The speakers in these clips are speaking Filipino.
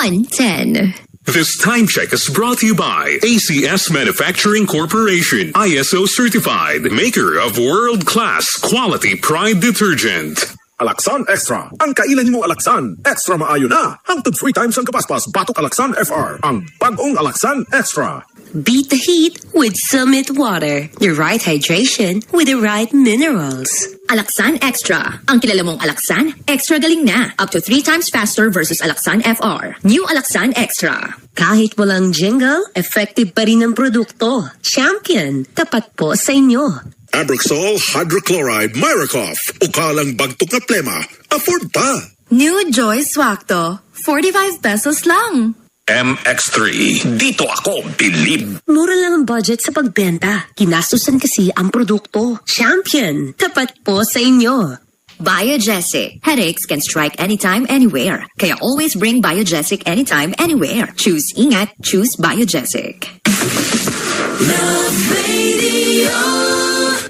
110. This time check is brought to you by ACS Manufacturing Corporation, ISO certified, maker of world-class quality Pride detergent. Alaxan Extra. Ang kailan mo Alaxan, extra maayo na. Hangtod 3 times ang kapaspas, batok Alaxan FR. Ang bagong Alaxan Extra. Beat the heat with Summit Water. The right hydration with the right minerals. Alaxan Extra. Ang kilala mong Alaxan, extra galing na. Up to 3 times faster versus Alaxan FR. New Alaxan Extra. Kahit walang jingle, effective pa rin ang produkto. Champion, tapat po sa inyo. Abrexol Hydrochloride Myracoff. Ukalang bagtok na plema. Afford pa. New Joy Swakto. 45 pesos lang. MX3. Dito ako bilib. Mura lang ang budget sa pagbenta. Ginastusan kasi ang produkto. Champion, tapat po sa inyo. Biogesic. Headaches can strike anytime, anywhere. Kaya always bring Biogesic anytime, anywhere. Choose Ingat, choose Biogesic. Love Radio.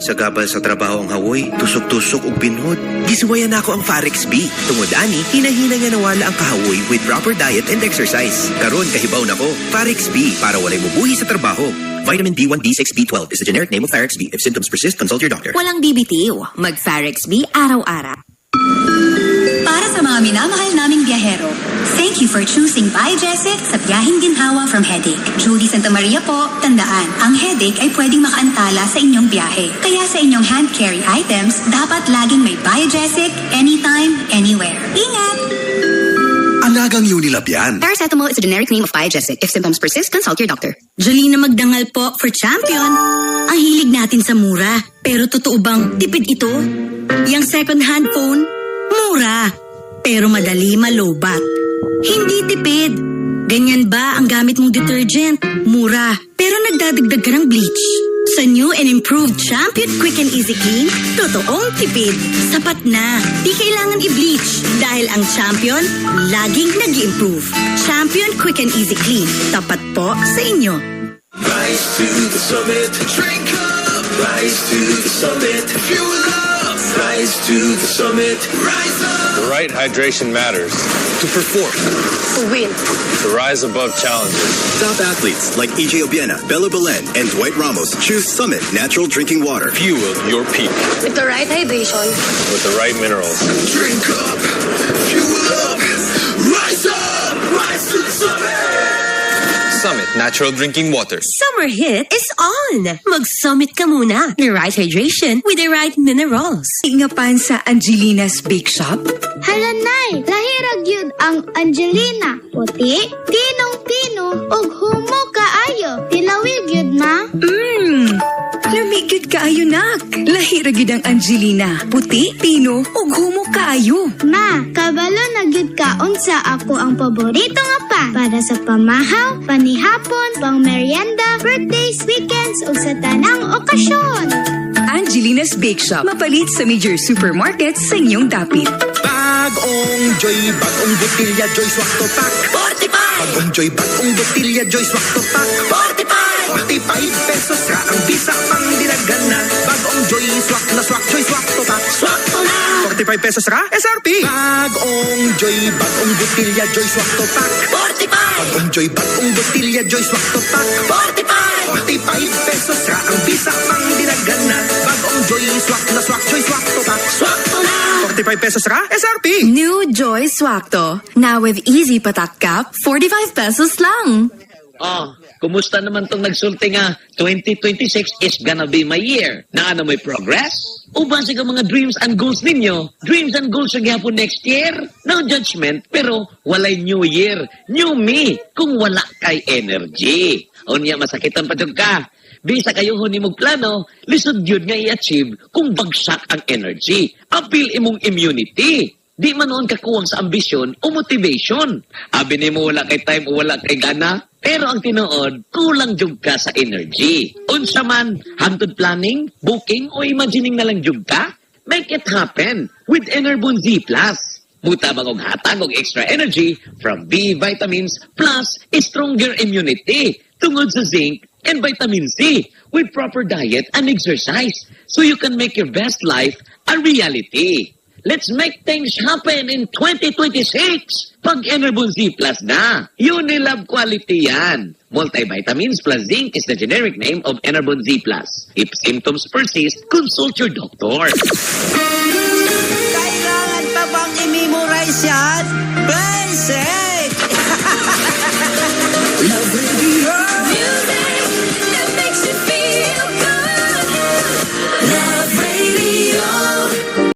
Sa gabal sa trabaho ang hawoy, tusok-tusok ug pinhod. Gisuwayan nako ang Farex B. Tungod ani, hinahina nga nawala ang kahawoy with proper diet and exercise. Karon kahibaw nako, Farex B para walay mubuhi sa trabaho. Vitamin B1, B6, B12 is the generic name of Farex B. If symptoms persist, consult your doctor. Walang BBTO. Mag-Farex B araw-araw. Para sa mga minamahal naming biyahero, thank you for choosing Biogesic sa biyaheng ginhawa from headache. Judy Santa Maria po, tandaan, ang headache ay pwedeng makaantala sa inyong biyahe. Kaya sa inyong hand carry items, dapat laging may Biogesic, anytime, anywhere. Ingat! Alagang Unilab yan. Paracetamol is a generic name of Biogesic. If symptoms persist, consult your doctor. Jolina Magdangal po for Champion. Ang hilig natin sa mura. Pero totoo bang tipid ito? Yang second-hand phone? Mura. Pero madali malobat. Hindi tipid. Ganyan ba ang gamit mong detergent? Mura. Pero nagdadagdag ka ng bleach. Sa new and improved Champion Quick and Easy Clean, totoong tipid. Sapat na. Di kailangan i-bleach. Dahil ang Champion, laging nag-i-improve. Champion Quick and Easy Clean. Tapat po sa inyo. Rise to the summit. Drink up. Rise to the summit. Fuel up. Rise to the summit. Rise up. The right hydration matters. To perform. To win. To rise above challenges. Top athletes like EJ Obiena, Bella Belen, and Dwight Ramos choose Summit Natural Drinking Water. Fuel your peak. With the right hydration. With the right minerals. Drink up. Fuel up. Rise up. Rise to the summit. Summit Natural Drinking Water. Summer hit is on! Mag-summit ka muna. The right hydration with the right minerals. Ingapan sa Angelina's Bake Shop? Hala nay, lahirag yun ang Angelina. Puti, tinong-tino, ug humo kaayo. Tilawig yun na. Lamigid kaayo nak. Lahirag yun ang Angelina. Puti, tino, ug humo kaayo. Ma, kabalo na gyud ka unsa ako ang paborito nga pa para sa pamahaw, panihapon, pang merienda, birthdays, weekends ug sa tanang okasyon. Angelina's Bake Shop. Mapalit sa major supermarkets sa inyong dapit. Bagong Joy, bagong botilya, Joy Swakto Pack. 45! Bagong Joy, bagong botilya, Joy Swakto Pack. 45! 45 pesos ka ang bisa pang dinagan na. Bagong Joy, swak na swak, Joy Swakto Pack. Swakto na! 45 pesos ka? SRP! Bagong Joy, bagong botilya, Joy Swakto Pack. 45! Bagong Joy, bagong botilya, Joy Swakto Pack. 45! 45 pesos ka ang bisa pang dinagan na. Bagong Joy, swak na swak, Joy Swakto Pack. Swakto na! 45 pesos ka? SRP! New Joy Swakto. Now with easy patak cap, 45 pesos lang. Kumusta naman tong nagsulti nga 2026 is gonna be my year? Na ano may progress? O base ka mga dreams and goals ninyo? Dreams and goals sa gyapon next year? No judgment, pero walay new year, new me, kung wala kay energy. O niya masakitan pa ka. Bisa kayo huni mong plano, lisod yun nga i-achieve kung bagsak ang energy. Appeal imong immunity. Di man noon kakuwang sa ambisyon o motivation. Abi ni mo wala kay time o wala kay gana. Pero ang tinuod, kulang jug ka sa energy. Unsa man, hangtod planning, booking o imagining na lang jug ka? Make it happen with Enerbon Z+. Buta bang og hatag og extra energy from B vitamins plus stronger immunity tungod sa zinc and vitamin C with proper diet and exercise so you can make your best life a reality. Let's make things happen in 2026. Pag Enerbon Z Plus na, Unilab quality yan. Multivitamins plus zinc is the generic name of Enerbon Z Plus. If symptoms persist, consult your doctor.